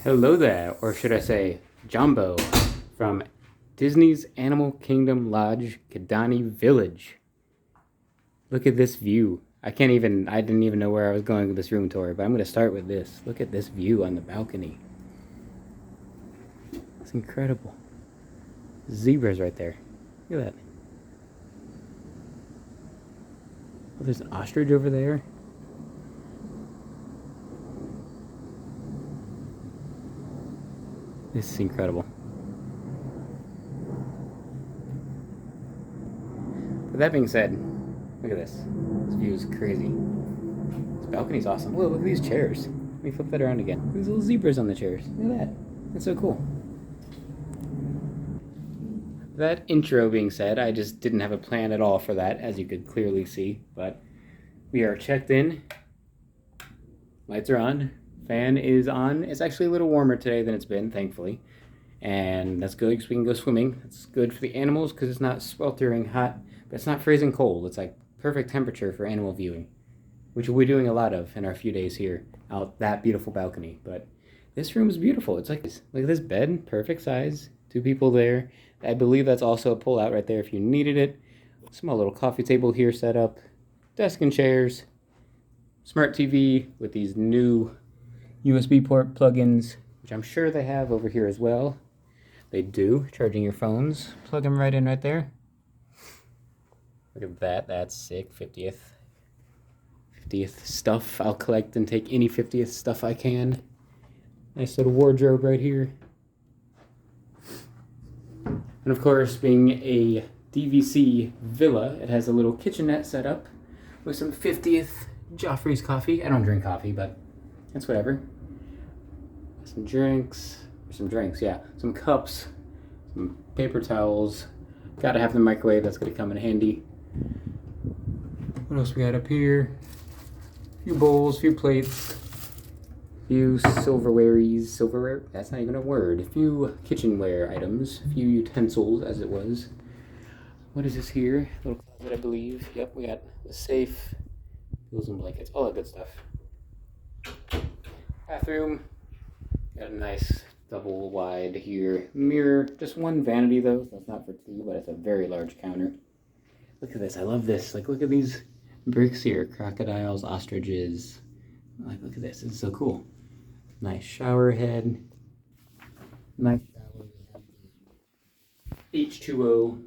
Hello there, or should I say, Jumbo, from Disney's Animal Kingdom Lodge, Kidani Village. Look at this view. I didn't even know where I was going with this room tour, but I'm going to start with this. Look at this view on the balcony. It's incredible. Zebras right there. Look at that. Oh, there's an ostrich over there. This is incredible. With that being said, look at this. This view is crazy. This balcony's awesome. Whoa, look at these chairs. Let me flip that around again. These little zebras on the chairs. Look at that. That's so cool. That intro being said, I just didn't have a plan at all for that, as you could clearly see. But we are checked in. Lights are on. Fan is on. It's actually a little warmer today than it's been, thankfully. And that's good because we can go swimming. It's good for the animals because it's not sweltering hot, but it's not freezing cold. It's like perfect temperature for animal viewing, which we'll be doing a lot of in our few days here out that beautiful balcony. But this room is beautiful. It's like, look at this bed, perfect size. Two people there. I believe that's also a pull out right there if you needed it. Small little coffee table here set up. Desk and chairs. Smart TV with these new USB port plugins, which I'm sure they have over here as well. They do. Charging your phones. Plug them right in right there. Look at that. That's sick. 50th stuff. I'll collect and take any 50th stuff I can. Nice little wardrobe right here. And of course, being a DVC villa, it has a little kitchenette set up with some 50th Joffrey's coffee. I don't drink coffee, but that's whatever. Some cups, some paper towels. Gotta have the microwave, that's gonna come in handy. What else we got up here? A few bowls, a few plates, a few silverware, that's not even a word. A few kitchenware items, a few utensils, as it was. What is this here? A little closet, I believe. Yep, we got the safe, pillows and blankets, all that good stuff. Bathroom. Got a nice double wide here mirror. Just one vanity though, so it's not for two, but it's a very large counter. Look at this. I love this. Like, look at these bricks here. Crocodiles, ostriches. Like, look at this. This is so cool. Nice shower head. Nice shower. H2O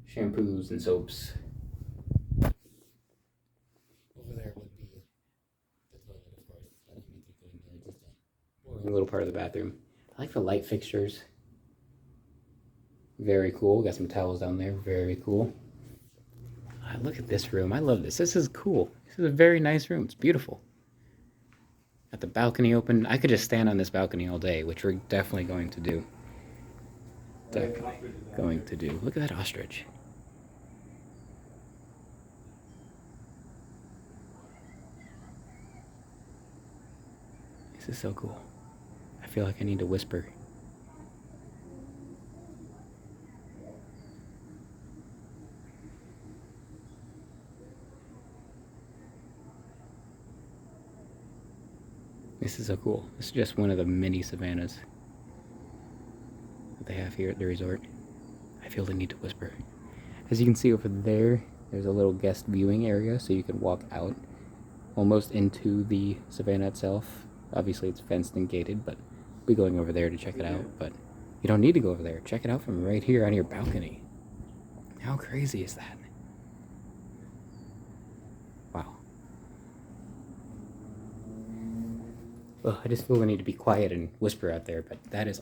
shampoos and soaps. Little part of the bathroom. I like the light fixtures. Very cool. Got some towels down there. Very cool. Look at this room. I love this. This is cool. This is a very nice room. It's beautiful. Got the balcony open. I could just stand on this balcony all day, which we're definitely going to do. Definitely going to do. Look at that ostrich. This is so cool. I feel like I need to whisper. This is so cool. This is just one of the many savannas that they have here at the resort. I feel the need to whisper. As you can see over there, there's a little guest viewing area, so you can walk out almost into the savanna itself. Obviously it's fenced and gated, but be going over there to check it out. But you don't need to go over there. Check it out from right here on your balcony. How crazy is that? Wow. Well, I just feel the need to be quiet and whisper out there, but that is.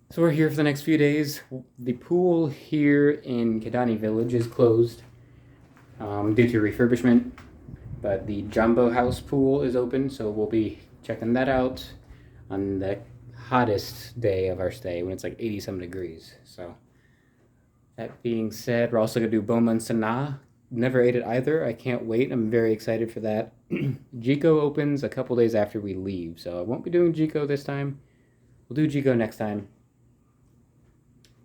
So we're here for the next few days. The pool here in Kidani Village is closed due to refurbishment, but the Jumbo House pool is open, so we'll be checking that out on the hottest day of our stay when it's like 80-some degrees. So that being said, we're also gonna do Bowman Sanaa. Never ate it either. I can't wait. I'm very excited for that. Jiko opens a couple days after we leave, so I won't be doing Jiko this time. We'll do Jiko next time.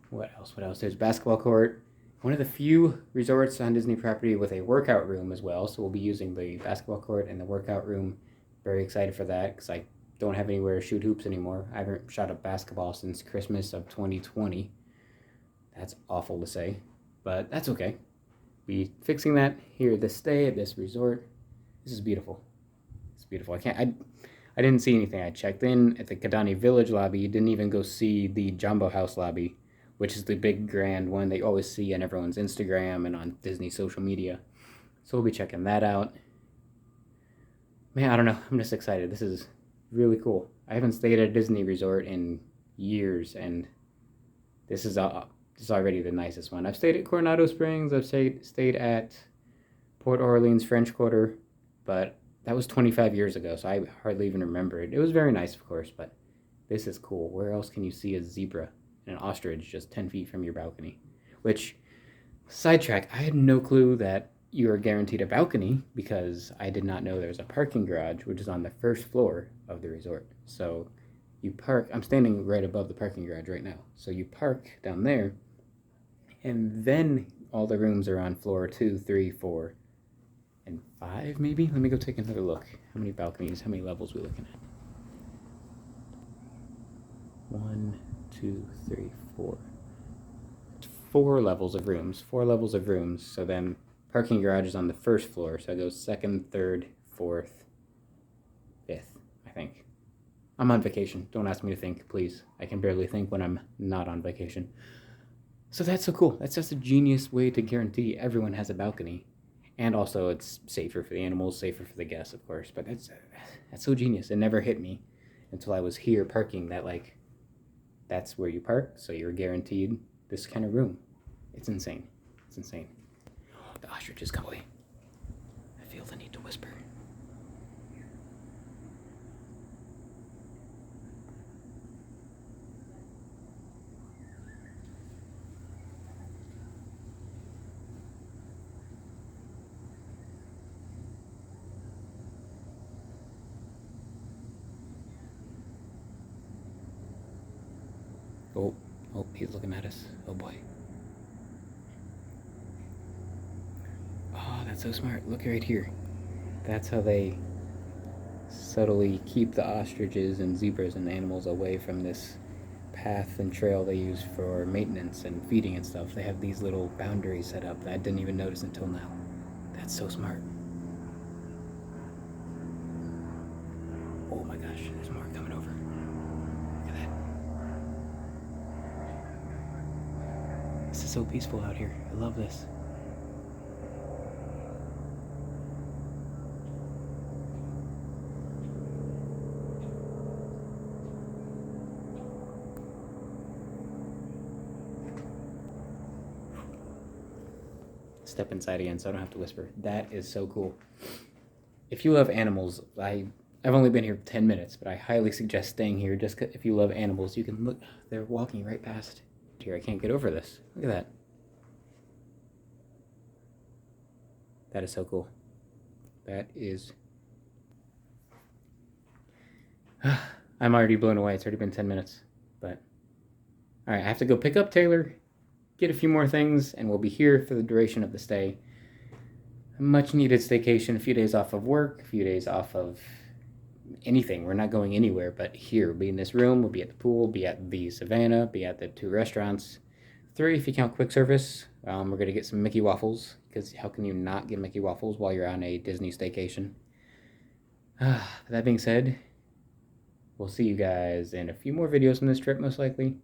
What else? There's a basketball court. One of the few resorts on Disney property with a workout room as well, so we'll be using the basketball court and the workout room. Very excited for that because I don't have anywhere to shoot hoops anymore. I haven't shot a basketball since Christmas of 2020. That's awful to say, but that's okay. Be fixing that here. This stay at this resort. This is beautiful. It's beautiful. I didn't see anything. I checked in at the Kidani Village lobby. Didn't even go see the Jumbo House lobby, which is the big grand one that you always see on everyone's Instagram and on Disney social media. So we'll be checking that out. Man, I don't know. I'm just excited. This is really cool. I haven't stayed at a Disney resort in years, and this is already the nicest one. I've stayed at Coronado Springs. I've stayed at Port Orleans French Quarter, but that was 25 years ago, so I hardly even remember it. It was very nice, of course, but this is cool. Where else can you see a zebra and an ostrich just 10 feet from your balcony? Which, sidetrack, I had no clue that you are guaranteed a balcony because I did not know there was a parking garage, which is on the first floor of the resort. So you park, I'm standing right above the parking garage right now. So you park down there, and then all the rooms are on floor 2, 3, 4, and 5, maybe? Let me go take another look. How many balconies, how many levels are we looking at? 1, 2, 3, 4. 4 levels of rooms. 4 levels of rooms. So then parking garage is on the first floor. So I go 2nd, 3rd, 4th, 5th, I think. I'm on vacation. Don't ask me to think, please. I can barely think when I'm not on vacation. So that's so cool. That's just a genius way to guarantee everyone has a balcony. And also it's safer for the animals, safer for the guests, of course. But that's so genius. It never hit me until I was here parking that, like, that's where you park, so you're guaranteed this kind of room. It's insane. It's insane. The ostriches come away. I feel the need to whisper. Oh, he's looking at us. Oh boy. Oh, that's so smart. Look right here. That's how they subtly keep the ostriches and zebras and animals away from this path and trail they use for maintenance and feeding and stuff. They have these little boundaries set up that I didn't even notice until now. That's so smart. Oh my gosh, there's more coming over. Look at that. This is so peaceful out here. I love this. Step inside again so I don't have to whisper. That is so cool. If you love animals, I've only been here 10 minutes, but I highly suggest staying here just if you love animals. You can look, they're walking right past here. I can't get over this. Look at that. That is so cool. That is... I'm already blown away. It's already been 10 minutes. But, all right, I have to go pick up Taylor, get a few more things, and we'll be here for the duration of the stay. A much needed staycation, a few days off of work, a few days off of anything. We're not going anywhere but here. We'll be in this room, we'll be at the pool, be at the Savannah, be at the 2 restaurants. 3 if you count quick service. We're going to get some Mickey waffles, because how can you not get Mickey waffles while you're on a Disney staycation? That being said, we'll see you guys in a few more videos on this trip, most likely.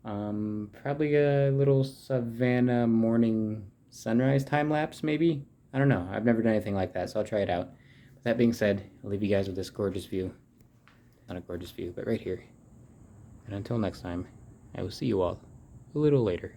Probably a little Savannah morning sunrise time lapse, maybe? I don't know. I've never done anything like that, so I'll try it out. But that being said, I'll leave you guys with this gorgeous view. Not a gorgeous view, but right here. And until next time, I will see you all a little later.